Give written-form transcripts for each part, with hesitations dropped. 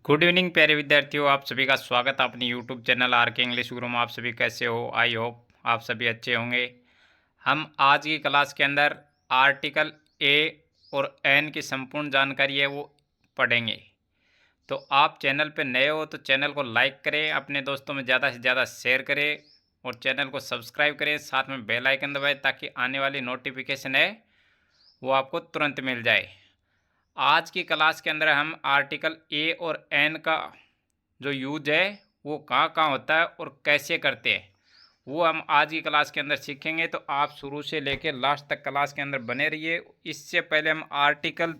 Good evening प्यारे विद्यार्थियों, आप सभी का स्वागत है अपनी यूट्यूब चैनल आर के इंग्लिश गुरु में। आप सभी कैसे हो? आई होप आप सभी अच्छे होंगे। हम आज की क्लास के अंदर आर्टिकल ए और एन की संपूर्ण जानकारी है वो पढ़ेंगे। तो आप चैनल पे नए हो तो चैनल को लाइक करें, अपने दोस्तों में ज़्यादा से ज़्यादा शेयर करें और चैनल को सब्सक्राइब करें, साथ में बेल आइकन दबाएं ताकि आने वाली नोटिफिकेशन है वो आपको तुरंत मिल जाए। आज की क्लास के अंदर हम आर्टिकल ए और एन का जो यूज है वो कहाँ कहाँ होता है और कैसे करते हैं वो हम आज की क्लास के अंदर सीखेंगे। तो आप शुरू से लेकर लास्ट तक क्लास के अंदर बने रहिए। इससे पहले हम आर्टिकल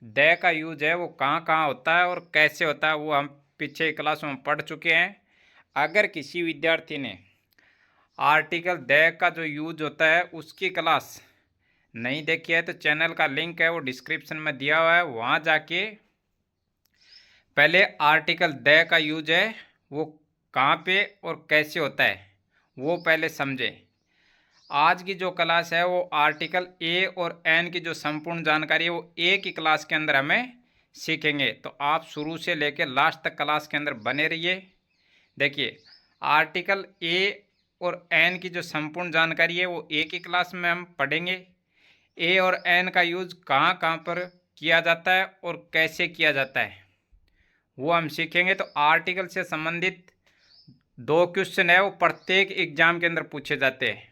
द का यूज है वो कहाँ कहाँ होता है और कैसे होता है वो हम पीछे क्लासों में पढ़ चुके हैं। अगर किसी विद्यार्थी ने आर्टिकल द का जो यूज होता है उसकी क्लास नहीं देखी है तो चैनल का लिंक है वो डिस्क्रिप्शन में दिया हुआ है, वहाँ जाके पहले आर्टिकल द का यूज है वो कहाँ पे और कैसे होता है वो पहले समझें। आज की जो क्लास है वो आर्टिकल ए और एन की जो संपूर्ण जानकारी है वो एक ही क्लास के अंदर हमें सीखेंगे। तो आप शुरू से लेकर लास्ट तक क्लास के अंदर बने रहिए। देखिए, आर्टिकल ए और एन की जो संपूर्ण जानकारी है वो एक ही क्लास में हम पढ़ेंगे। ए और एन का यूज कहाँ कहाँ पर किया जाता है और कैसे किया जाता है वो हम सीखेंगे। तो आर्टिकल से संबंधित 2 क्वेश्चन है वो प्रत्येक एग्जाम के अंदर पूछे जाते हैं।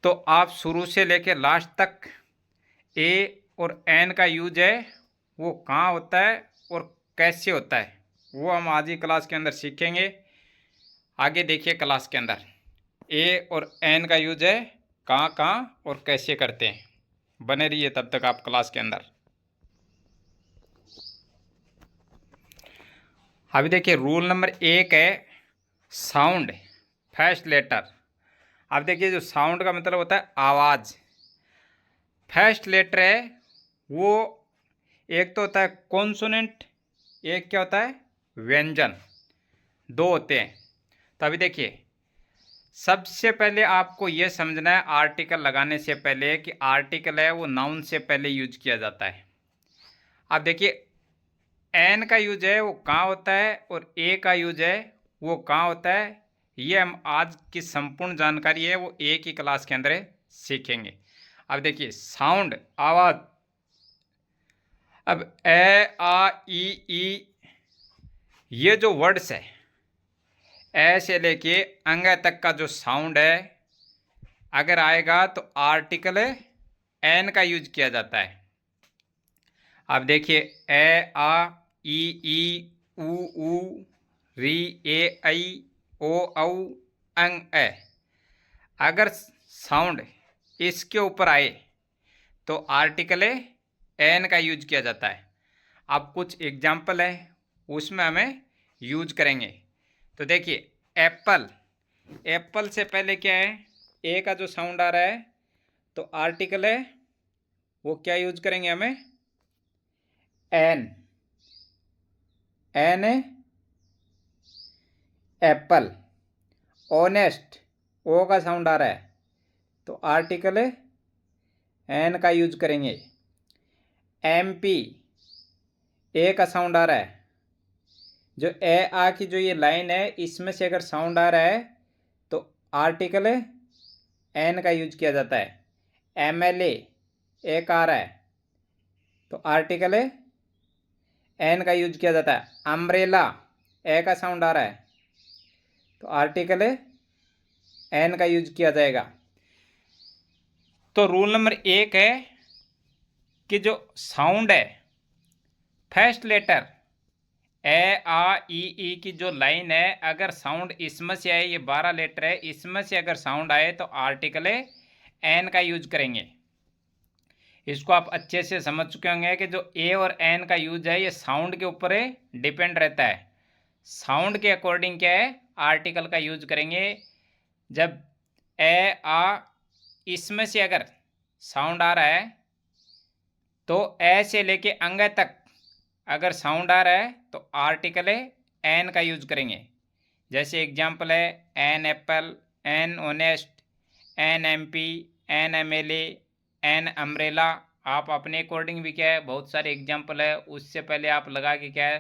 तो आप शुरू से लेकर लास्ट तक ए और एन का यूज है वो कहाँ होता है और कैसे होता है वो हम आज ही क्लास के अंदर सीखेंगे। आगे देखिए क्लास के अंदर ए और एन का यूज है कहाँ कहाँ और कैसे करते हैं। बने रहिए तब तक आप क्लास के अंदर। अभी देखिए रूल नंबर 1 है साउंड फर्स्ट लेटर। अब देखिए जो साउंड का मतलब होता है आवाज़। फर्स्ट लेटर है वो एक तो होता है कॉन्सोनेंट, एक क्या होता है व्यंजन, 2 होते हैं। तो अभी देखिए सबसे पहले आपको ये समझना है आर्टिकल लगाने से पहले कि आर्टिकल है वो नाउन से पहले यूज किया जाता है। अब देखिए एन का यूज है वो कहाँ होता है और ए का यूज है वो कहाँ होता है, ये हम आज की संपूर्ण जानकारी है वो एक ही क्लास के अंदर सीखेंगे। अब देखिए साउंड आवाज। अब ए आ ई ये जो वर्ड्स है ए से लेके अंग तक का जो साउंड है अगर आएगा तो आर्टिकल एन का यूज किया जाता है। अब देखिए ए आ ई ऊ री ए ऐ ओ औ अंग ए, अगर साउंड इसके ऊपर आए तो आर्टिकल एन का यूज किया जाता है। अब कुछ एग्जाम्पल है उसमें हमें यूज करेंगे। तो देखिए एप्पल, एप्पल से पहले क्या है ए का जो साउंड आ रहा है तो आर्टिकल है वो क्या यूज करेंगे हमें एन, एन एप्पल। ऑनेस्ट ओ का साउंड आ रहा है तो आर्टिकल एन का यूज करेंगे। एमपी ए का साउंड आ रहा है, जो ए आ की जो ये लाइन है इसमें से अगर साउंड आ रहा है तो आर्टिकल एन का यूज किया जाता है। एमएलए ए का आ रहा है तो आर्टिकल एन का यूज किया जाता है। अम्ब्रेला ए का साउंड आ रहा है तो आर्टिकल एन का यूज किया जाएगा। तो रूल नंबर 1 है कि जो साउंड है फर्स्ट लेटर ए आ ई की जो लाइन है अगर साउंड इसमें से आए, ये 12 लेटर है, इसमें से अगर साउंड आए तो आर्टिकल एन का यूज करेंगे। इसको आप अच्छे से समझ चुके होंगे कि जो ए और एन का यूज है ये साउंड के ऊपर डिपेंड रहता है। साउंड के अकॉर्डिंग क्या है आर्टिकल का यूज करेंगे। जब ए आ इसमें से अगर साउंड आ रहा है तो ए से लेके अंग तक अगर साउंड आ रहा है तो आर्टिकल एन का यूज करेंगे। जैसे एग्जांपल है an apple, an honest, an MP, an MLA, an umbrella. आप अपने अकॉर्डिंग भी क्या है बहुत सारे एग्जांपल है उससे पहले आप लगा के क्या है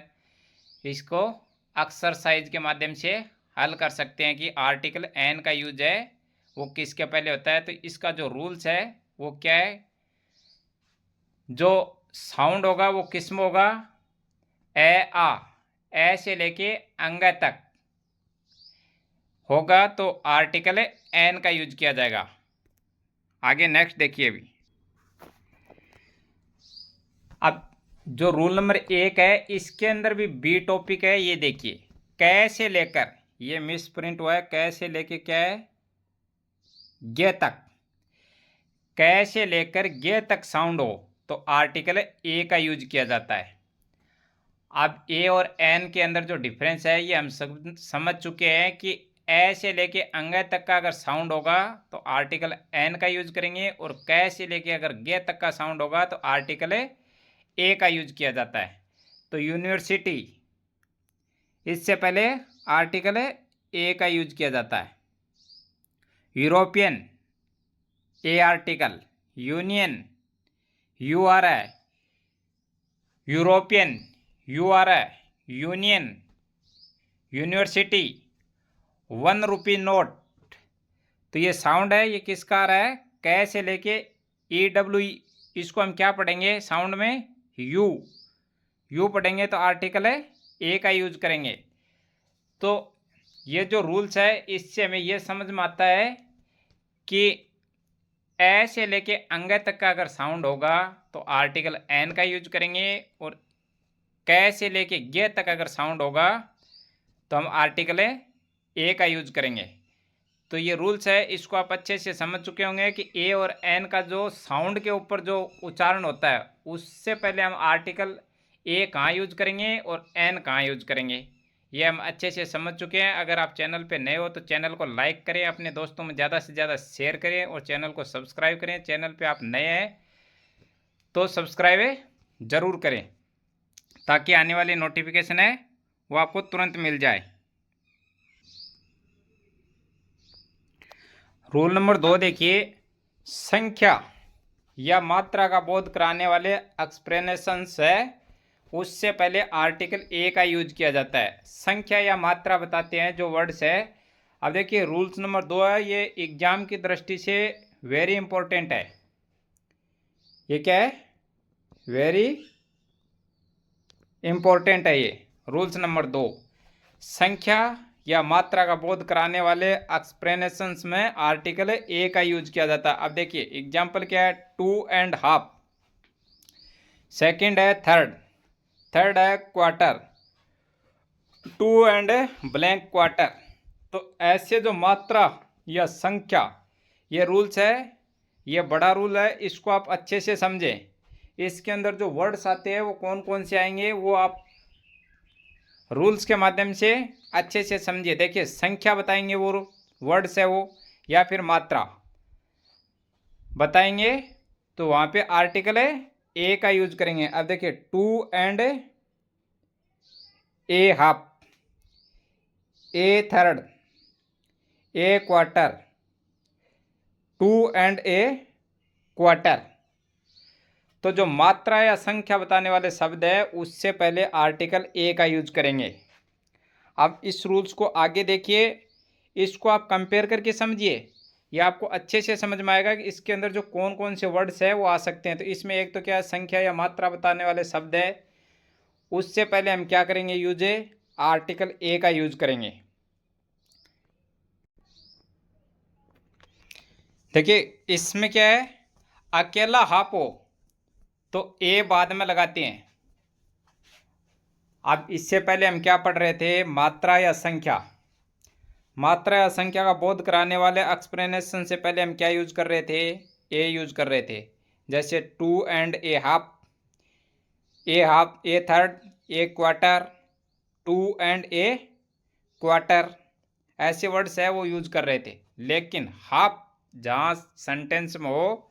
इसको एक्सरसाइज के माध्यम से हल कर सकते हैं कि आर्टिकल एन का यूज है वो किसके पहले होता है। तो इसका जो रूल्स है वो क्या है, जो साउंड होगा वो किस में होगा, ए से लेके अंग तक होगा तो आर्टिकल एन का यूज किया जाएगा। आगे नेक्स्ट देखिए। अभी अब जो रूल नंबर 1 है इसके अंदर भी बी टॉपिक है। ये देखिए, कैसे लेकर, ये मिस प्रिंट हुआ है, कैसे लेके क्या है, गे तक, कैसे लेकर गे तक साउंड हो तो आर्टिकल ए का यूज किया जाता है। अब ए और एन के अंदर जो डिफरेंस है ये हम सब समझ चुके हैं कि ए से लेके अंग तक का अगर साउंड होगा तो आर्टिकल एन का यूज करेंगे, और कै से लेके अगर गे तक का साउंड होगा तो आर्टिकल ए का यूज किया जाता है। तो यूनिवर्सिटी, इससे पहले आर्टिकल ए का यूज किया जाता है। European, a article. Union, you are है। यूरोपियन, यू आर है। यूनियन। यूनिवर्सिटी। 1 रुपी नोट, तो ये साउंड है, ये किसका आ रहा है, कै से लेके ई डब्ल्यू, इसको हम क्या पढ़ेंगे साउंड में, यू, यू पढ़ेंगे तो आर्टिकल है ए का यूज करेंगे। तो ये जो रूल्स है इससे हमें ये समझ में आता है कि ए से लेके अंग तक का अगर साउंड होगा तो आर्टिकल एन का यूज करेंगे, और कै से लेके गे तक अगर साउंड होगा तो हम आर्टिकल ए का यूज करेंगे। तो ये रूल्स है, इसको आप अच्छे से समझ चुके होंगे कि ए और एन का जो साउंड के ऊपर जो उच्चारण होता है उससे पहले हम आर्टिकल ए कहाँ यूज करेंगे और एन कहाँ यूज करेंगे, ये हम अच्छे से समझ चुके हैं। अगर आप चैनल पे नए हो तो चैनल को लाइक करें, अपने दोस्तों में ज़्यादा से ज़्यादा शेयर करें, और चैनल को सब्सक्राइब करें। चैनल पे आप नए हैं तो सब्सक्राइब ज़रूर करें ताकि आने वाली नोटिफिकेशन है वो आपको तुरंत मिल जाए। रूल नंबर 2 देखिए, संख्या या मात्रा का बोध कराने वाले एक्सप्रेशंस है उससे पहले आर्टिकल ए का यूज किया जाता है। संख्या या मात्रा बताते हैं जो वर्ड्स है। अब देखिए रूल्स नंबर 2 है, ये एग्जाम की दृष्टि से वेरी इंपॉर्टेंट है। ये क्या है, वेरी इंपॉर्टेंट है ये रूल्स नंबर 2। संख्या या मात्रा का बोध कराने वाले एक्सप्रेशंस में आर्टिकल ए का यूज किया जाता है। अब देखिए एग्जाम्पल क्या है, 2.5, सेकंड है थर्ड, थर्ड है क्वार्टर, 2 एंड ब्लैंक क्वार्टर। तो ऐसे जो मात्रा या संख्या, ये रूल्स है, ये बड़ा रूल है, इसको आप अच्छे से समझें। इसके अंदर जो वर्ड्स आते हैं वो कौन कौन से आएंगे वो आप रूल्स के माध्यम से अच्छे से समझिए। देखिए संख्या बताएंगे वो वर्ड्स है वो, या फिर मात्रा बताएंगे तो वहाँ पे आर्टिकल है ए का यूज करेंगे। अब देखिए 2 and A half, A third, A quarter, 2 and A quarter. तो जो मात्रा या संख्या बताने वाले शब्द है उससे पहले आर्टिकल ए का यूज करेंगे। अब इस रूल्स को आगे देखिए, इसको आप कंपेयर करके समझिए, ये आपको अच्छे से समझ में आएगा कि इसके अंदर जो कौन कौन से वर्ड्स है वो आ सकते हैं। तो इसमें एक तो क्या है, संख्या या मात्रा बताने वाले शब्द है, उससे पहले हम क्या करेंगे, यूज आर्टिकल ए का यूज करेंगे। देखिए इसमें क्या है, अकेला हाफ हो तो ए बाद में लगाते हैं। अब इससे पहले हम क्या पढ़ रहे थे, मात्रा या संख्या, मात्रा या संख्या का बोध कराने वाले एक्सप्लेनेशन से पहले हम क्या यूज कर रहे थे, ए यूज कर रहे थे। जैसे 2 and A half, A half, A third, A quarter, 2 and A quarter, ऐसे वर्ड्स है वो यूज कर रहे थे। लेकिन हाफ जहाँ सेंटेंस में हो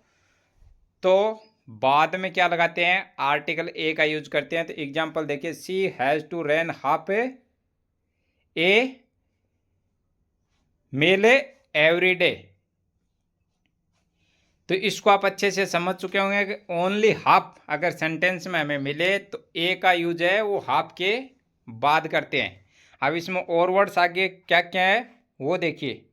तो बाद में क्या लगाते हैं, आर्टिकल ए का यूज करते हैं। तो एग्जांपल देखिए, she has to run half a mile every day. तो इसको आप अच्छे से समझ चुके होंगे कि ओनली हाफ अगर सेंटेंस में हमें मिले तो ए का यूज है वो हाफ के बाद करते हैं। अब इसमें और वर्ड्स आगे क्या क्या है वो देखिए।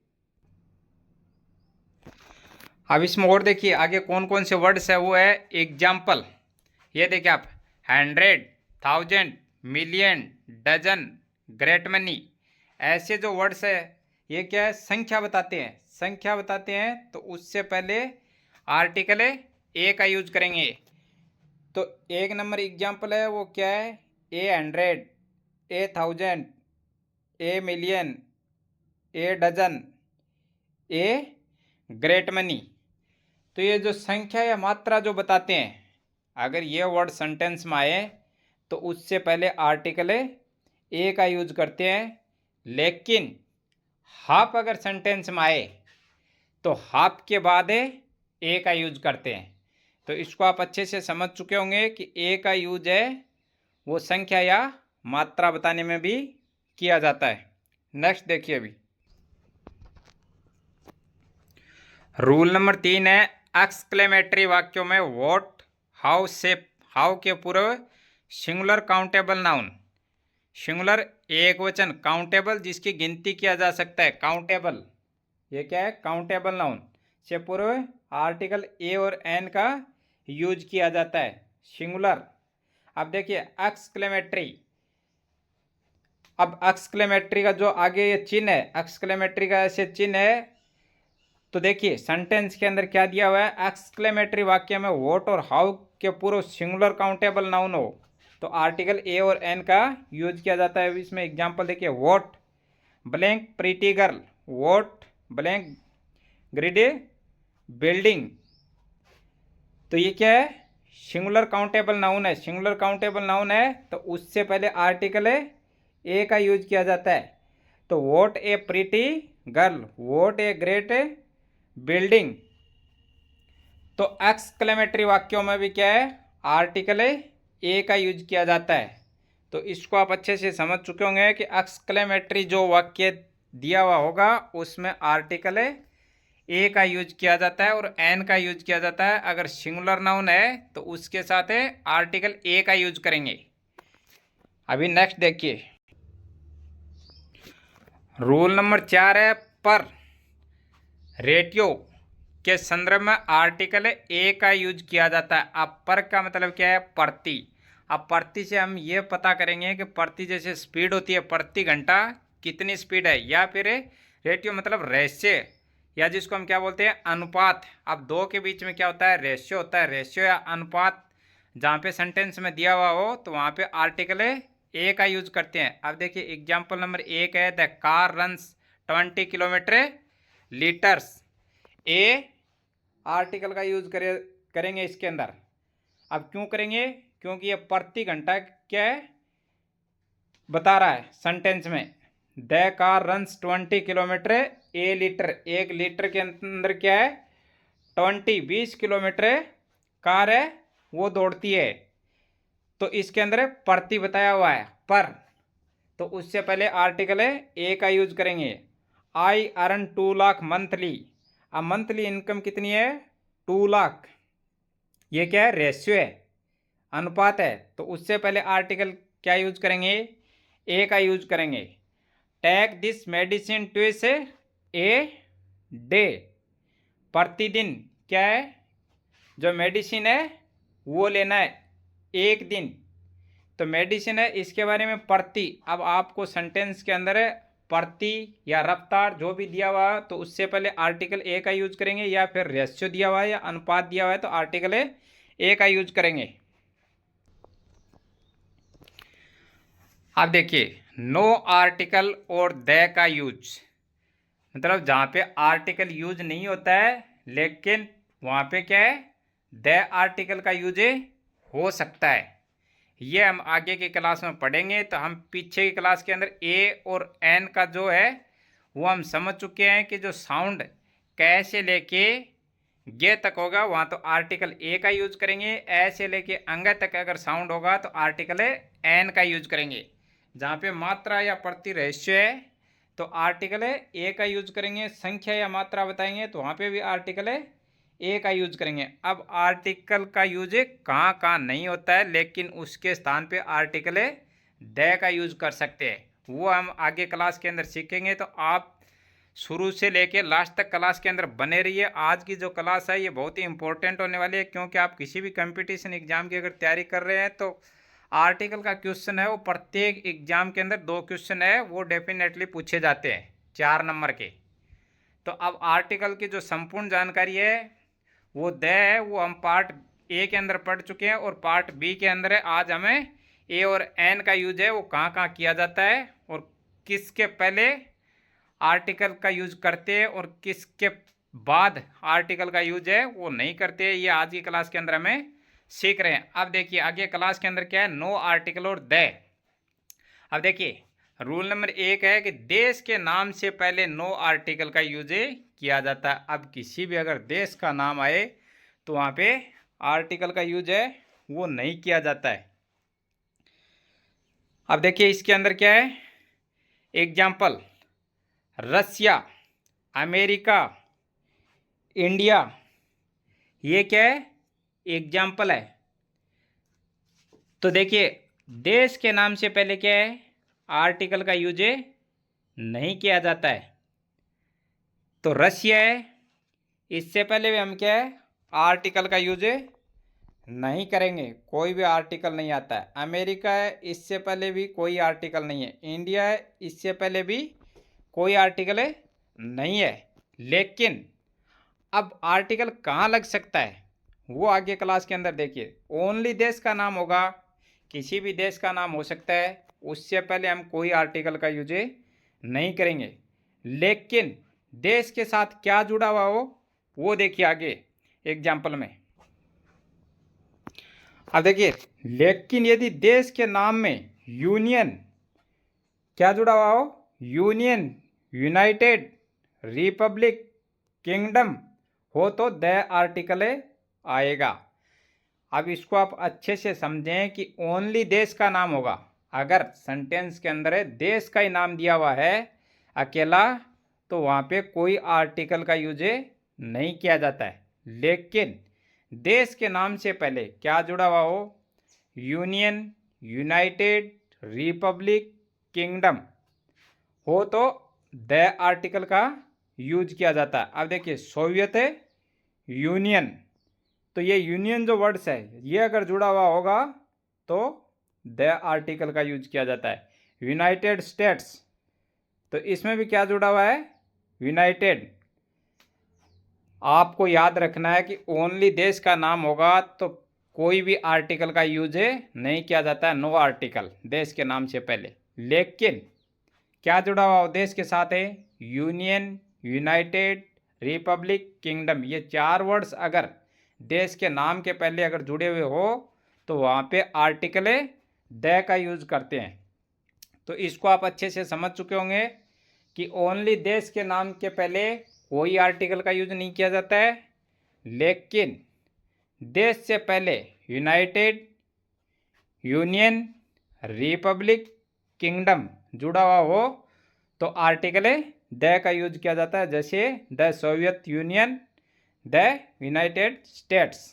अब इसमें और देखिए आगे कौन कौन से वर्ड्स है, वो है एग्जाम्पल। ये देखिए आप, 100, 1000, मिलियन, डजन, ग्रेट मनी, ऐसे जो वर्ड्स है ये क्या है, संख्या बताते हैं। संख्या बताते हैं तो उससे पहले आर्टिकल ए का यूज करेंगे। तो एक नंबर एग्जाम्पल है वो क्या है, A100, A1000, A1,000,000, a dozen, a great money. तो ये जो संख्या या मात्रा जो बताते हैं, अगर ये वर्ड सेंटेंस में आए तो उससे पहले आर्टिकल ए का यूज करते हैं। लेकिन हाफ अगर सेंटेंस में आए तो हाफ के बाद ए का यूज करते हैं। तो इसको आप अच्छे से समझ चुके होंगे कि ए का यूज है वो संख्या या मात्रा बताने में भी किया जाता है। नेक्स्ट देखिए अभी रूल नंबर 3 है एक्सक्लेमेटरी वाक्यों में व्हाट, हाउ से हाउ के पूर्व सिंगुलर काउंटेबल नाउन, सिंगुलर एक वचन, काउंटेबल जिसकी गिनती किया जा सकता है, काउंटेबल ये क्या है, काउंटेबल नाउन से पूर्व आर्टिकल ए और एन का यूज किया जाता है, सिंगुलर। अब देखिए एक्सक्लेमेटरी, अब एक्सक्लेमेटरी का जो आगे ये चिन्ह है, एक्सक्लेमेटरी का ऐसे चिन्ह है, तो देखिए सेंटेंस के अंदर क्या दिया हुआ है, एक्सक्लेमेटरी वाक्य में व्हाट और हाउ के पूर्व सिंगुलर काउंटेबल नाउन हो तो आर्टिकल ए और एन का यूज किया जाता है। इसमें एग्जांपल देखिए, what blank pretty girl, what blank greedy building. तो ये क्या है, सिंगुलर काउंटेबल नाउन है। सिंगुलर काउंटेबल नाउन है तो उससे पहले आर्टिकल ए का यूज किया जाता है। तो what A pretty girl, what a great building. तो एक्सक्लेमेटरी वाक्यों में भी क्या है, आर्टिकल ए का यूज किया जाता है। तो इसको आप अच्छे से समझ चुके होंगे कि एक्सक्लेमेटरी जो वाक्य दिया हुआ होगा उसमें आर्टिकल ए का यूज किया जाता है और एन का यूज किया जाता है। अगर सिंगुलर नाउन है तो उसके साथ आर्टिकल ए का यूज करेंगे। अभी नेक्स्ट देखिए रूल नंबर 4 है पर। रेटियो के संदर्भ में आर्टिकल ए का यूज किया जाता है। अब पर का मतलब क्या है, प्रति। अब प्रति से हम ये पता करेंगे कि प्रति जैसे स्पीड होती है, प्रति घंटा कितनी स्पीड है, या फिर रेटियो मतलब रेशियो, या जिसको हम क्या बोलते हैं, अनुपात। अब दो के बीच में क्या होता है, रेशियो होता है। रेशियो या अनुपात जहाँ पे सेंटेंस में दिया हुआ हो तो वहाँ पे आर्टिकल ए का यूज करते हैं। अब देखिए एग्जाम्पल नंबर 1 है, the car runs 20 kilometre litres. A article का यूज करेंगे इसके अंदर। अब क्यों करेंगे, क्योंकि ये प्रति घंटा क्या है बता रहा है सेंटेंस में। The car runs 20 kilometre A litre, एक लीटर के अंदर क्या है 20 किलोमीटर कार है वो दौड़ती है। तो इसके अंदर प्रति बताया हुआ है पर, तो उससे पहले आर्टिकल ए का यूज करेंगे। I earn 2 lakh monthly. अब मंथली इनकम कितनी है, 2 लाख। ये क्या है, रेशियो है, अनुपात है। तो उससे पहले आर्टिकल क्या यूज करेंगे, ए का यूज करेंगे। Take this medicine twice a day, प्रतिदिन क्या है जो मेडिसिन है वो लेना है एक दिन। तो मेडिसिन है इसके बारे में प्रति। अब आपको सेंटेंस के अंदर प्रति या रफ्तार जो भी दिया हुआ है तो उससे पहले आर्टिकल ए का यूज करेंगे, या फिर रेशियो दिया हुआ है या अनुपात दिया हुआ है तो आर्टिकल ए का यूज करेंगे। अब देखिए नो आर्टिकल और द का यूज, मतलब जहाँ पे आर्टिकल यूज नहीं होता है लेकिन वहाँ पे क्या है द आर्टिकल का यूज हो सकता है। ये हम आगे की क्लास में पढ़ेंगे। तो हम पीछे की क्लास के अंदर ए और एन का जो है वो हम समझ चुके हैं कि जो साउंड कैसे लेके गे तक होगा वहाँ तो आर्टिकल ए का यूज करेंगे, ऐसे लेके अंग तक अगर साउंड होगा तो आर्टिकल एन का यूज करेंगे। जहाँ पे मात्रा या प्रति रेशियो है तो आर्टिकल ए का यूज करेंगे। संख्या या मात्रा बताएंगे तो वहाँ पे भी आर्टिकल ए का यूज करेंगे। अब आर्टिकल का यूज कहाँ कहाँ नहीं होता है लेकिन उसके स्थान पे आर्टिकल द का यूज कर सकते हैं, वो हम आगे क्लास के अंदर सीखेंगे। तो आप शुरू से लेके लास्ट तक क्लास के अंदर बने रहिए। आज की जो क्लास है ये बहुत ही इंपॉर्टेंट होने वाली है, क्योंकि आप किसी भी कंपटीशन एग्जाम की अगर तैयारी कर रहे हैं तो आर्टिकल का क्वेश्चन है वो प्रत्येक एग्जाम के अंदर 2 क्वेश्चन है वो डेफिनेटली पूछे जाते हैं 4 नंबर के। तो अब आर्टिकल की जो संपूर्ण जानकारी है वो द है, वो हम पार्ट ए के अंदर पढ़ चुके हैं और पार्ट बी के अंदर है। आज हमें ए और एन का यूज है वो कहाँ कहाँ किया जाता है और किसके पहले आर्टिकल का यूज करते हैं और किसके बाद आर्टिकल का यूज है वो नहीं करते। ये आज की क्लास के अंदर हमें सीख रहे हैं। अब देखिए आगे क्लास के अंदर क्या है, नो आर्टिकल और द। अब देखिए रूल नंबर 1 है कि देश के नाम से पहले नो आर्टिकल का यूज किया जाता है। अब किसी भी अगर देश का नाम आए तो वहाँ पे आर्टिकल का यूज है वो नहीं किया जाता है। अब देखिए इसके अंदर क्या है, एग्जाम्पल रसिया, अमेरिका, इंडिया, ये क्या है, एग्जाम्पल है। तो देखिए देश के नाम से पहले क्या है, आर्टिकल का यूज नहीं किया जाता है। तो रशिया है, इससे पहले भी हम क्या है, आर्टिकल का यूज नहीं करेंगे, कोई भी आर्टिकल नहीं आता है। अमेरिका है, इससे पहले भी कोई आर्टिकल नहीं है। इंडिया है, इससे पहले भी कोई आर्टिकल नहीं है। लेकिन अब आर्टिकल कहाँ लग सकता है वो आगे क्लास के अंदर देखिए। ओनली देश का नाम होगा, किसी भी देश का नाम हो सकता है, उससे पहले हम कोई आर्टिकल का यूज नहीं करेंगे। लेकिन देश के साथ क्या जुड़ा हुआ हो वो देखिए आगे एग्जाम्पल में। अब देखिए लेकिन यदि देश के नाम में यूनियन क्या जुड़ा हुआ हो, यूनियन, यूनाइटेड, रिपब्लिक, किंगडम हो तो द आर्टिकल आएगा। अब इसको आप अच्छे से समझें कि ओनली देश का नाम होगा। अगर सेंटेंस के अंदर देश का ही नाम दिया हुआ है अकेला तो वहाँ पे कोई आर्टिकल का यूज नहीं किया जाता है। लेकिन देश के नाम से पहले क्या जुड़ा हुआ हो, यूनियन, यूनाइटेड, रिपब्लिक, किंगडम हो तो द आर्टिकल का यूज किया जाता है। अब देखिए सोवियत यूनियन, तो ये यूनियन जो वर्ड्स है ये अगर जुड़ा हुआ होगा तो द आर्टिकल का यूज किया जाता है। यूनाइटेड स्टेट्स, तो इसमें भी क्या जुड़ा हुआ है, यूनाइटेड। आपको याद रखना है कि ओनली देश का नाम होगा तो कोई भी आर्टिकल का यूज नहीं किया जाता है, नो आर्टिकल देश के नाम से पहले। लेकिन क्या जुड़ा हुआ देश के साथ है, यूनियन, यूनाइटेड, रिपब्लिक, किंगडम, ये 4 वर्ड्स अगर देश के नाम के पहले अगर जुड़े हुए हो तो वहाँ पे आर्टिकल द का यूज करते हैं। तो इसको आप अच्छे से समझ चुके होंगे कि ओनली देश के नाम के पहले कोई आर्टिकल का यूज नहीं किया जाता है। लेकिन देश से पहले यूनाइटेड, यूनियन, रिपब्लिक, किंगडम जुड़ा हुआ हो तो आर्टिकल द का यूज किया जाता है। जैसे the Soviet union, the United states.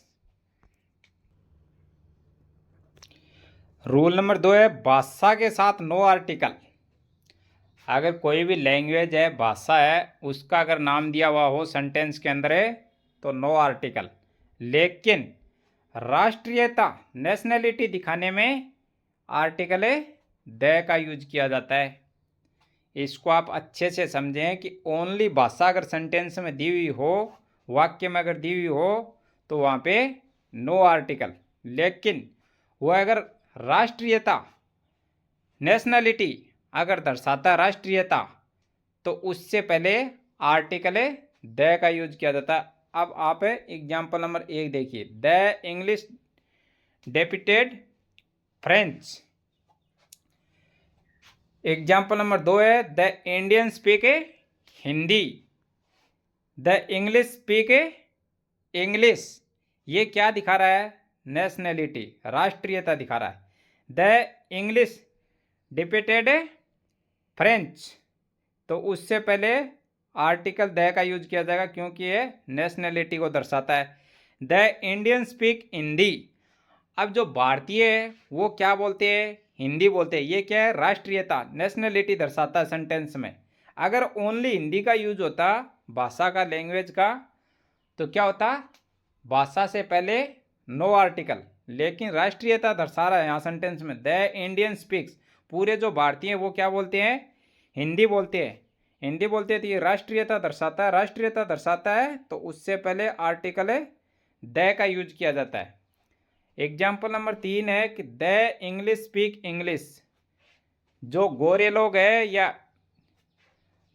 Rule number 2 है भाषा के साथ नो आर्टिकल। अगर कोई भी लैंग्वेज है, भाषा है, उसका अगर नाम दिया हुआ हो सेंटेंस के अंदर है तो नो आर्टिकल। लेकिन राष्ट्रीयता, नेशनैलिटी दिखाने में आर्टिकल द का यूज किया जाता है। इसको आप अच्छे से समझें कि ओनली भाषा अगर सेंटेंस में दी हुई हो, वाक्य में अगर दी हुई हो तो वहाँ पे नो आर्टिकल। लेकिन वह अगर राष्ट्रीयता, नेशनैलिटी अगर दर्शाता राष्ट्रीयता तो उससे पहले आर्टिकल द का यूज किया जाता है। अब आप एग्जाम्पल नंबर 1 देखिए, the English deputed French. Example number 2 है the Indian speak Hindi, the English speak English. ये क्या दिखा रहा है, नेशनैलिटी, राष्ट्रीयता दिखा रहा है। द इंग्लिश डिप्यूटेड फ्रेंच, तो उससे पहले आर्टिकल द का यूज किया जाएगा क्योंकि ये नेशनैलिटी को दर्शाता है। द इंडियन स्पीक हिंदी, अब जो भारतीय है वो क्या बोलते हैं, हिंदी बोलते हैं। ये क्या है, राष्ट्रीयता, नेशनलिटी दर्शाता है सेंटेंस में। अगर ओनली हिंदी का यूज होता, भाषा का, लैंग्वेज का, तो क्या होता, भाषा से पहले नो आर्टिकल, लेकिन राष्ट्रीयता दर्शा रहा है यहाँ सेंटेंस में। द इंडियन स्पीक्स, पूरे जो भारतीय हैं वो क्या बोलते हैं, हिंदी बोलते हैं। हिंदी बोलते हैं तो ये राष्ट्रीयता दर्शाता है। राष्ट्रीयता दर्शाता है तो उससे पहले आर्टिकल है द का यूज किया जाता है। एग्जाम्पल नंबर 3 है कि द इंग्लिश स्पीक इंग्लिश। जो गोरे लोग हैं या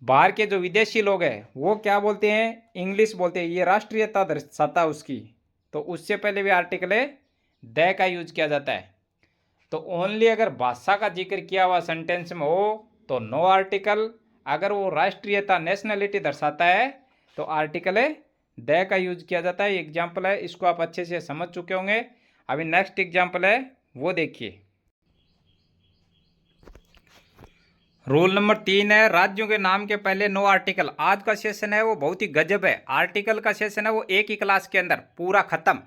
बाहर के जो विदेशी लोग हैं वो क्या बोलते हैं, इंग्लिश बोलते हैं। ये राष्ट्रीयता दर्शाता है उसकी, तो उससे पहले भी आर्टिकल है द का यूज किया जाता है। तो ओनली अगर भाषा का जिक्र किया हुआ सेंटेंस में हो तो नो आर्टिकल, अगर वो राष्ट्रीयता, नेशनलिटी दर्शाता है तो आर्टिकल है द का यूज किया जाता है। एग्जाम्पल है, इसको आप अच्छे से समझ चुके होंगे। अभी नेक्स्ट एग्जाम्पल है वो देखिए। रूल नंबर 3 है, राज्यों के नाम के पहले नो आर्टिकल। आज का सेशन है वो बहुत ही गजब है। आर्टिकल का सेशन है वो एक ही क्लास के अंदर पूरा खत्म।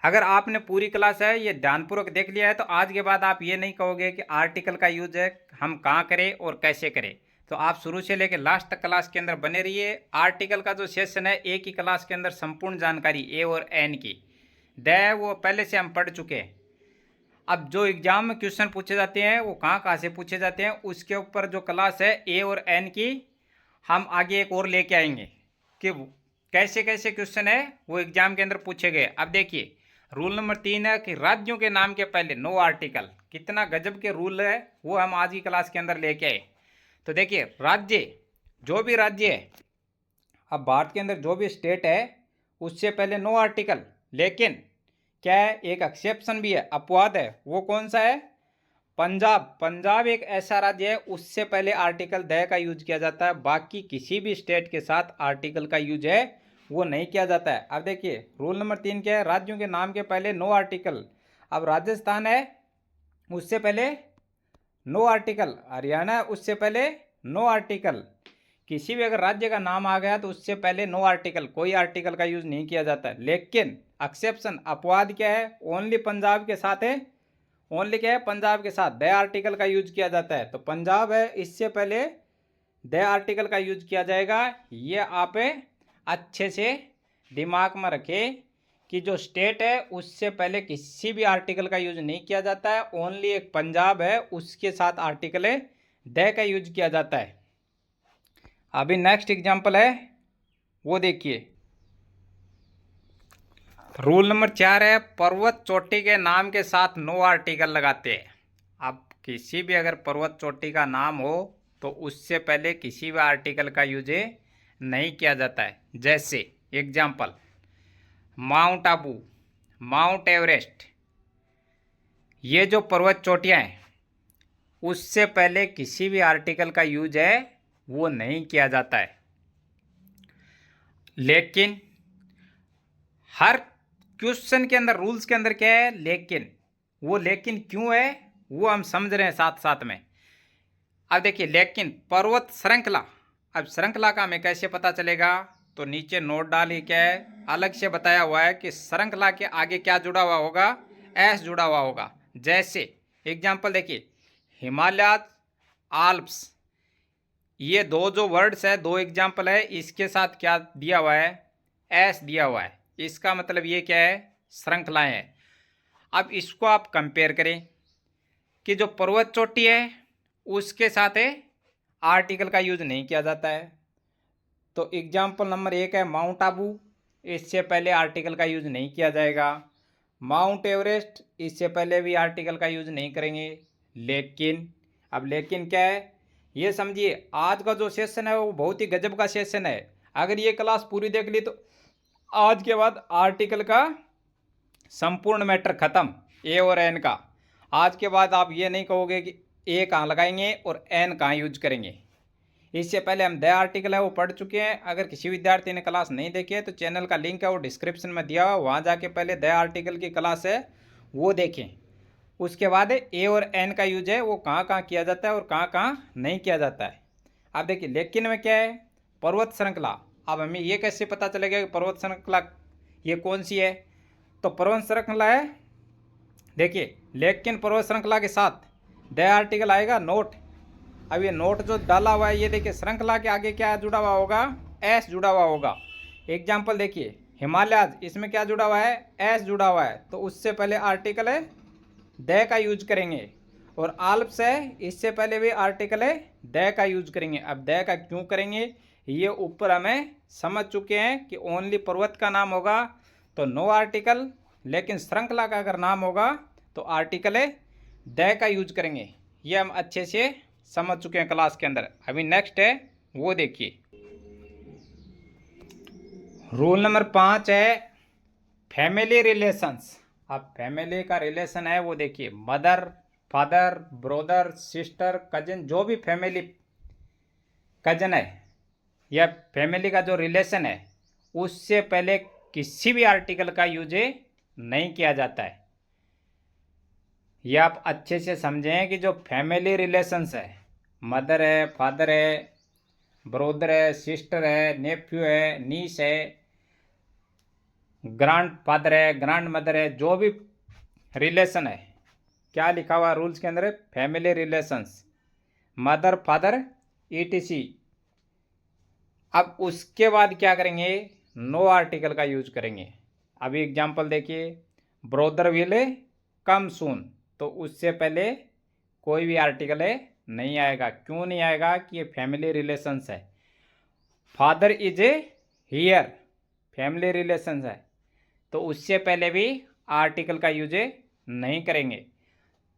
अगर आपने पूरी क्लास है ये ध्यानपूर्वक देख लिया है तो आज के बाद आप ये नहीं कहोगे कि आर्टिकल का यूज है हम कहाँ करें और कैसे करें। तो आप शुरू से लेकर लास्ट तक क्लास के अंदर बने रहिए। आर्टिकल का जो सेशन है एक ही क्लास के अंदर संपूर्ण जानकारी ए और एन की द वो पहले से हम पढ़ चुके हैं। अब जो एग्जाम में क्वेश्चन पूछे जाते हैं वो कहाँ कहाँ से पूछे जाते हैं उसके ऊपर जो क्लास है ए और एन की हम आगे एक और लेके आएंगे कि कैसे कैसे क्वेश्चन है वो एग्जाम के अंदर पूछे गए। अब देखिए रूल नंबर 3 है कि राज्यों के नाम के पहले नो आर्टिकल। कितना गजब के रूल है वो हम आज की क्लास के अंदर लेके आए। तो देखिए राज्य, जो भी राज्य है, अब भारत के अंदर जो भी स्टेट है उससे पहले नो आर्टिकल, लेकिन क्या है, एक एक्सेप्शन भी है, अपवाद है। वो कौन सा है, पंजाब। पंजाब एक ऐसा राज्य है उससे पहले आर्टिकल द का यूज किया जाता है। बाकी किसी भी स्टेट के साथ आर्टिकल का यूज है वो नहीं किया जाता है। अब देखिए रूल नंबर 3 क्या है, राज्यों के नाम के पहले नो आर्टिकल। अब राजस्थान है उससे पहले नो आर्टिकल, हरियाणा उससे पहले नो आर्टिकल। किसी भी अगर राज्य का नाम आ गया तो उससे पहले नो आर्टिकल, कोई आर्टिकल का यूज नहीं किया जाता है। लेकिन एक्सेप्शन, अपवाद क्या है, ओनली पंजाब के साथ है। ओनली क्या है, पंजाब के साथ द आर्टिकल का यूज किया जाता है। तो पंजाब है इससे पहले द आर्टिकल का यूज किया जाएगा। ये आप अच्छे से दिमाग में रखें कि जो स्टेट है उससे पहले किसी भी आर्टिकल का यूज नहीं किया जाता है। ओनली एक पंजाब है उसके साथ आर्टिकल है द का यूज किया जाता है। अभी नेक्स्ट एग्जांपल है वो देखिए। रूल नंबर 4 है, पर्वत चोटी के नाम के साथ नो आर्टिकल लगाते हैं। अब किसी भी अगर पर्वत चोटी का नाम हो तो उससे पहले किसी भी आर्टिकल का यूज नहीं किया जाता है। जैसे example mount Abu, mount Everest, ये जो पर्वत चोटियाँ हैं उससे पहले किसी भी आर्टिकल का यूज है वो नहीं किया जाता है। लेकिन हर क्वेश्चन के अंदर, रूल्स के अंदर क्या है लेकिन, वो लेकिन क्यों है वो हम समझ रहे हैं साथ साथ में। अब देखिए लेकिन पर्वत श्रृंखला, अब श्रृंखला का हमें कैसे पता चलेगा, तो नीचे नोट डालिए, क्या है अलग से बताया हुआ है कि श्रृंखला के आगे क्या जुड़ा हुआ होगा, एस जुड़ा हुआ होगा। जैसे एग्जांपल देखिए हिमालय, आल्प्स, ये दो जो वर्ड्स है, दो एग्जांपल है, इसके साथ क्या दिया हुआ है, एस दिया हुआ है। इसका मतलब ये क्या है, श्रृंखलाएं हैं। अब इसको आप कंपेयर करें कि जो पर्वत चोटी है उसके साथ आर्टिकल का यूज नहीं किया जाता है। तो एग्जाम्पल नंबर 1 है माउंट आबू, इससे पहले आर्टिकल का यूज नहीं किया जाएगा। माउंट एवरेस्ट, इससे पहले भी आर्टिकल का यूज नहीं करेंगे। लेकिन, अब लेकिन क्या है ये समझिए, आज का जो सेशन है वो बहुत ही गजब का सेशन है। अगर ये क्लास पूरी देख ली तो आज के बाद आर्टिकल का संपूर्ण मैटर खत्म, ए और एन का। आज के बाद आप ये नहीं कहोगे कि ए कहाँ लगाएंगे और एन कहाँ यूज करेंगे। इससे पहले हम द आर्टिकल है वो पढ़ चुके हैं। अगर किसी विद्यार्थी ने क्लास नहीं देखी है तो चैनल का लिंक है वो डिस्क्रिप्शन में दिया हुआ, वहाँ जाके पहले द आर्टिकल की क्लास है वो देखें। उसके बाद ए और एन का यूज है वो कहाँ कहाँ किया जाता है और कहाँ कहाँ नहीं किया जाता है। अब देखिए लेकिन में क्या है, पर्वत श्रृंखला। अब हमें ये कैसे पता चलेगा कि पर्वत श्रृंखला ये कौन सी है, तो पर्वत श्रृंखला है देखिए लेकिन पूर्व श्रृंखला के साथ द आर्टिकल आएगा नोट। अब ये नोट जो डाला हुआ है ये देखिए श्रृंखला के आगे क्या जुड़ा हुआ होगा, एस जुड़ा हुआ होगा। एग्जाम्पल देखिए हिमालय, इसमें क्या जुड़ा हुआ है, एस जुड़ा हुआ है, तो उससे पहले आर्टिकल है द का यूज करेंगे। और आल्प्स है, इससे पहले भी आर्टिकल है द का यूज करेंगे। अब द का क्यों करेंगे ये ऊपर हमें समझ चुके हैं कि ओनली पर्वत का नाम होगा तो नो आर्टिकल, लेकिन श्रृंखला का अगर नाम होगा तो आर्टिकल है द का यूज करेंगे। ये हम अच्छे से समझ चुके हैं क्लास के अंदर। अभी नेक्स्ट है वो देखिए, रूल नंबर 5 है फैमिली रिलेशंस। अब फैमिली का रिलेशन है वो देखिए, mother, father, brother, sister, cousin, जो भी फैमिली कजन है या फैमिली का जो रिलेशन है उससे पहले किसी भी आर्टिकल का यूज नहीं किया जाता है। ये आप अच्छे से समझें कि जो फैमिली रिलेशंस है, मदर है, फादर है, ब्रदर है, सिस्टर है, नेफ्यू है, नीस है, ग्रैंड फादर है, ग्रैंड मदर है, जो भी रिलेशन है, क्या लिखा हुआ रूल्स के अंदर, family relations, mother, father, etc. अब उसके बाद क्या करेंगे, नो आर्टिकल का यूज करेंगे। अभी एग्जांपल देखिए, ब्रदर विल कम सून, तो उससे पहले कोई भी आर्टिकल नहीं आएगा। क्यों नहीं आएगा कि ये फैमिली रिलेशंस है। Father is here, family relations है, तो उससे पहले भी आर्टिकल का यूज नहीं करेंगे।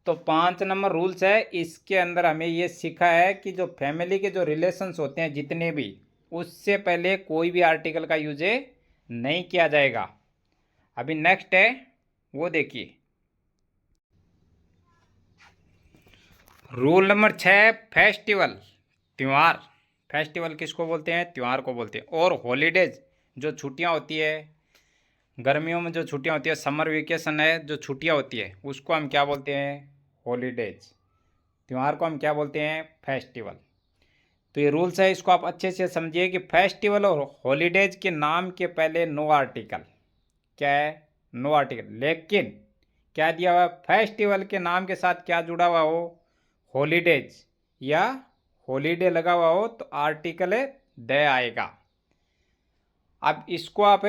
तो 5 नंबर रूल्स है, इसके अंदर हमें ये सीखा है कि जो फैमिली के जो रिलेशंस होते हैं जितने भी, उससे पहले कोई भी आर्टिकल का यूज नहीं किया जाएगा। अभी नेक्स्ट है वो देखिए, रूल नंबर 6 फेस्टिवल, त्यौहार। फेस्टिवल किसको बोलते हैं, त्यौहार को बोलते हैं। और हॉलीडेज, जो छुट्टियां होती है गर्मियों में, जो छुट्टियां होती है, समर वेकेशन है, जो छुट्टियां होती है उसको हम क्या बोलते हैं, हॉलीडेज। त्यौहार को हम क्या बोलते हैं, फेस्टिवल। तो ये रूल्स है, इसको आप अच्छे से समझिए कि फेस्टिवल और हॉलीडेज के नाम के पहले नो आर्टिकल। क्या है, नो आर्टिकल। लेकिन क्या दिया हुआ, फेस्टिवल के नाम के साथ क्या जुड़ा हुआ हो, हॉलीडेज या हॉलीडे लगा हुआ हो, तो आर्टिकल द आएगा। अब इसको आप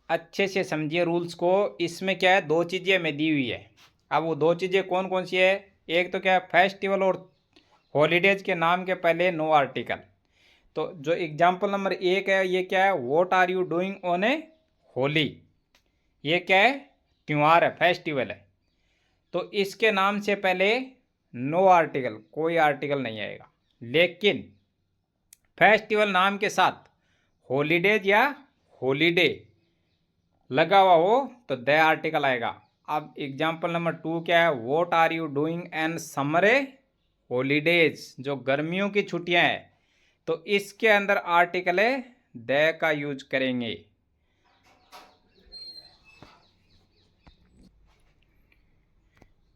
अच्छे से समझिए रूल्स को। इसमें क्या है, 2 चीज़ें हमें दी हुई है। अब वो 2 चीज़ें कौन कौन सी है, एक तो क्या है, फेस्टिवल और हॉलीडेज के नाम के पहले नो आर्टिकल। तो जो एग्जाम्पल नंबर 1 है ये क्या है, what are you doing on a Holi, ये क्या है, त्यौहार है, फेस्टिवल है। तो इसके नाम से पहले नो आर्टिकल, कोई आर्टिकल नहीं आएगा। लेकिन फेस्टिवल नाम के साथ हॉलीडेज या हॉलीडे लगा हुआ हो तो द आर्टिकल आएगा। अब एग्जाम्पल नंबर 2 क्या है, what are you doing an summer holidays, जो गर्मियों की छुट्टियां हैं, तो इसके अंदर आर्टिकल द का यूज करेंगे।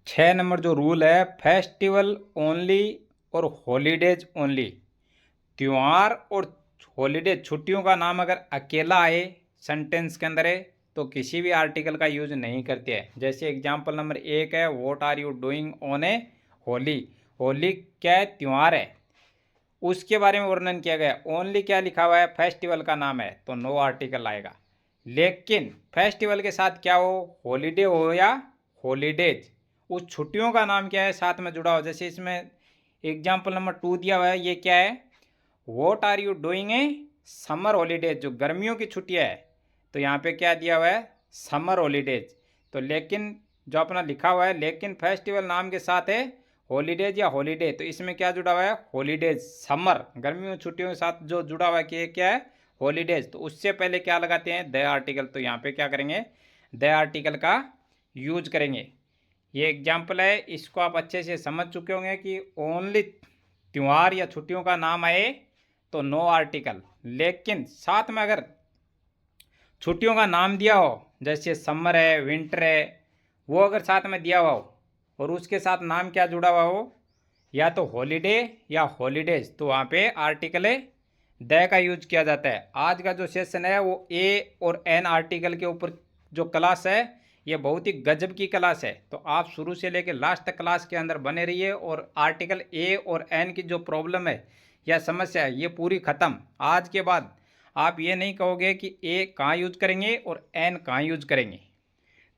छः नंबर जो रूल है, फेस्टिवल ओनली और हॉलीडेज ओनली। त्यौहार और हॉलीडे, छुट्टियों का नाम अगर अकेला आए सेंटेंस के अंदर है तो किसी भी आर्टिकल का यूज नहीं करते हैं। जैसे एग्जाम्पल नंबर 1 है, what are you doing on a Holi. Holi क्या है, त्यौहार है, उसके बारे में वर्णन किया गया। ओनली क्या लिखा हुआ है, फेस्टिवल का नाम है, तो नो आर्टिकल आएगा। लेकिन फेस्टिवल के साथ क्या हो, हॉलीडे हो या हॉलीडेज, उस छुट्टियों का नाम क्या है साथ में जुड़ा हो। जैसे इसमें एग्जाम्पल नंबर 2 दिया हुआ है, ये क्या है, what are you doing a summer holidays, जो गर्मियों की छुट्टियां है, तो यहाँ पे क्या दिया हुआ है, समर हॉलीडेज। तो लेकिन जो अपना लिखा हुआ है, लेकिन फेस्टिवल नाम के साथ है हॉलीडेज या हॉलीडे, तो इसमें क्या जुड़ा हुआ है, हॉलीडेज, समर, गर्मियों की छुट्टियों के साथ जो जुड़ा हुआ है कि क्या है, हॉलीडेज। तो उससे पहले क्या लगाते हैं, द आर्टिकल। तो यहाँ पे क्या करेंगे, द आर्टिकल का यूज करेंगे। ये एग्जाम्पल है, इसको आप अच्छे से समझ चुके होंगे कि ओनली त्यौहार या छुट्टियों का नाम आए तो नो आर्टिकल। लेकिन साथ में अगर छुट्टियों का नाम दिया हो, जैसे समर है, विंटर है, वो अगर साथ में दिया हुआ हो और उसके साथ नाम क्या जुड़ा हुआ हो, या तो हॉलीडे या हॉलीडेज, तो वहाँ पे आर्टिकल द का यूज किया जाता है। आज का जो सेशन है वो ए और एन आर्टिकल के ऊपर जो क्लास है ये बहुत ही गजब की क्लास है। तो आप शुरू से लेकर लास्ट तक क्लास के अंदर बने रहिए और आर्टिकल ए और एन की जो प्रॉब्लम है या समस्या है ये पूरी ख़त्म। आज के बाद आप ये नहीं कहोगे कि ए कहाँ यूज करेंगे और एन कहाँ यूज करेंगे।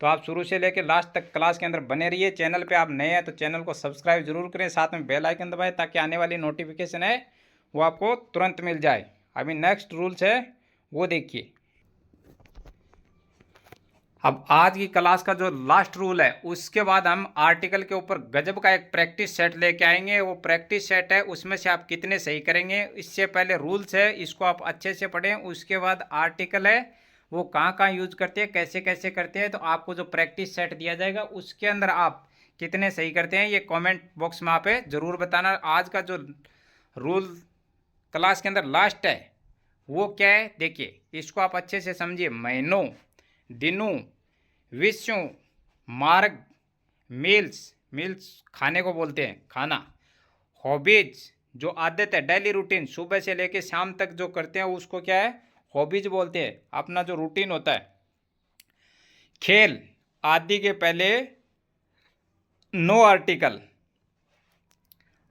तो आप शुरू से लेकर लास्ट तक क्लास के अंदर बने रहिए। चैनल पे आप नए हैं तो चैनल को सब्सक्राइब जरूर करें, साथ में बेल आइकन दबाएं ताकि आने वाली नोटिफिकेशन है वो आपको तुरंत मिल जाए। अभी नेक्स्ट रूल्स है वो देखिए। अब आज की क्लास का जो लास्ट रूल है उसके बाद हम आर्टिकल के ऊपर गजब का एक प्रैक्टिस सेट लेके आएंगे। वो प्रैक्टिस सेट है उसमें से आप कितने सही करेंगे। इससे पहले रूल्स है इसको आप अच्छे से पढ़ें। उसके बाद आर्टिकल है वो कहाँ कहाँ यूज करते हैं, कैसे कैसे करते हैं। तो आपको जो प्रैक्टिस सेट दिया जाएगा उसके अंदर आप कितने सही करते हैं ये कमेंट बॉक्स में आप ज़रूर बताना। आज का जो रूल क्लास के अंदर लास्ट है वो क्या है देखिए, इसको आप अच्छे से समझिए। महीनों, दिनों, विषयों, मार्ग, मील्स खाने को बोलते हैं, खाना। हॉबीज जो आदत है, डेली रूटीन सुबह से लेकर शाम तक जो करते हैं उसको क्या है हॉबीज बोलते हैं, अपना जो रूटीन होता है। खेल आदि के पहले नो आर्टिकल।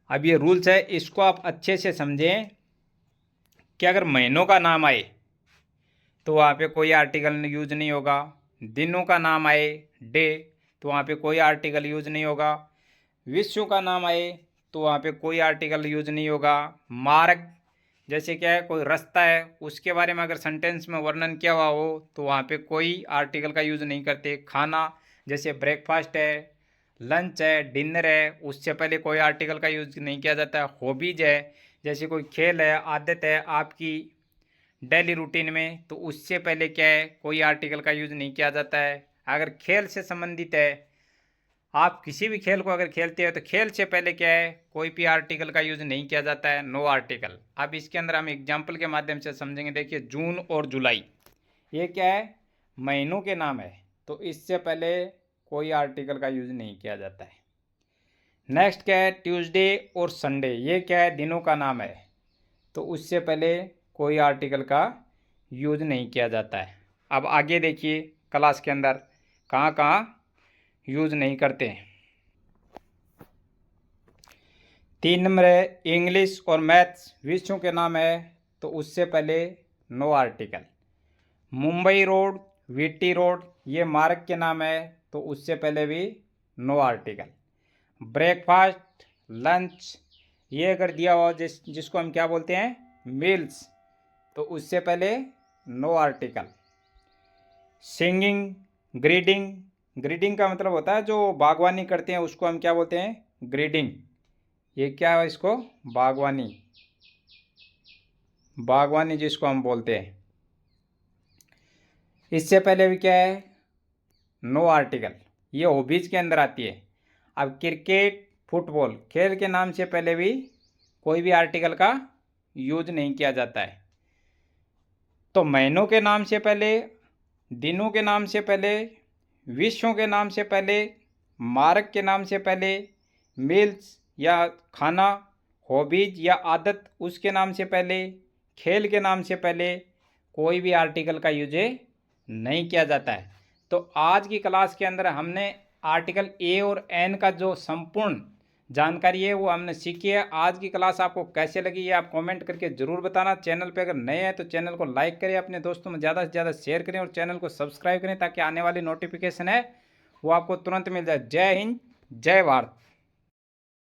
अब ये रूल्स है इसको आप अच्छे से समझें कि अगर महीनों का नाम आए तो वहाँ पे कोई आर्टिकल यूज नहीं होगा। दिनों का नाम आए डे तो वहाँ पे कोई आर्टिकल यूज नहीं होगा। विषयों का नाम आए तो वहाँ पे कोई आर्टिकल यूज नहीं होगा। मार्ग जैसे क्या है कोई रास्ता है उसके बारे में अगर सेंटेंस में वर्णन किया हुआ हो तो वहाँ पे कोई आर्टिकल का यूज नहीं करते। खाना जैसे ब्रेकफास्ट है, लंच है, डिनर है, उससे पहले कोई आर्टिकल का यूज नहीं किया जाता है। हॉबीज है जैसे कोई खेल है, आदत है आपकी डेली रूटीन में, तो उससे पहले क्या है कोई आर्टिकल का यूज नहीं किया जाता है। अगर खेल से संबंधित है, आप किसी भी खेल को अगर खेलते हो तो खेल से पहले क्या है कोई भी आर्टिकल का यूज नहीं किया जाता है, नो आर्टिकल। अब इसके अंदर हम एग्जाम्पल के माध्यम से समझेंगे। देखिए जून और जुलाई ये क्या है महीनों के नाम है तो इससे पहले कोई आर्टिकल का यूज नहीं किया जाता है। नेक्स्ट क्या है ट्यूसडे और संडे, ये क्या है दिनों का नाम है तो उससे पहले कोई आर्टिकल का यूज नहीं किया जाता है। अब आगे देखिए क्लास के अंदर कहाँ कहाँ यूज नहीं करते हैं। 3 नंबर है इंग्लिश और मैथ्स विषयों के नाम है तो उससे पहले no article. Mumbai road, VT road ये मार्ग के नाम है तो उससे पहले भी नो आर्टिकल। ब्रेकफास्ट, लंच ये अगर दिया हुआ जिसको हम क्या बोलते हैं मील्स तो उससे पहले नो आर्टिकल। सिंगिंग, ग्रीडिंग का मतलब होता है जो बागवानी करते हैं उसको हम क्या बोलते हैं ग्रीडिंग। ये क्या है इसको बागवानी जिसको हम बोलते हैं। इससे पहले भी क्या है नो आर्टिकल, ये हॉबीज के अंदर आती है। अब क्रिकेट, फुटबॉल खेल के नाम से पहले भी कोई भी आर्टिकल का यूज नहीं किया जाता है। तो महीनों के नाम से पहले, दिनों के नाम से पहले, विषयों के नाम से पहले, मार्ग के नाम से पहले, मील्स या खाना, हॉबीज या आदत उसके नाम से पहले, खेल के नाम से पहले कोई भी आर्टिकल का यूज नहीं किया जाता है। तो आज की क्लास के अंदर हमने आर्टिकल ए और एन का जो संपूर्ण जानकारी है वो हमने सीखी है। आज की क्लास आपको कैसे लगी ये आप कमेंट करके ज़रूर बताना। चैनल पे अगर नए हैं तो चैनल को लाइक करें, अपने दोस्तों में ज़्यादा से ज़्यादा शेयर करें और चैनल को सब्सक्राइब करें ताकि आने वाली नोटिफिकेशन है वो आपको तुरंत मिल जाए। जय हिंद, जय भारत।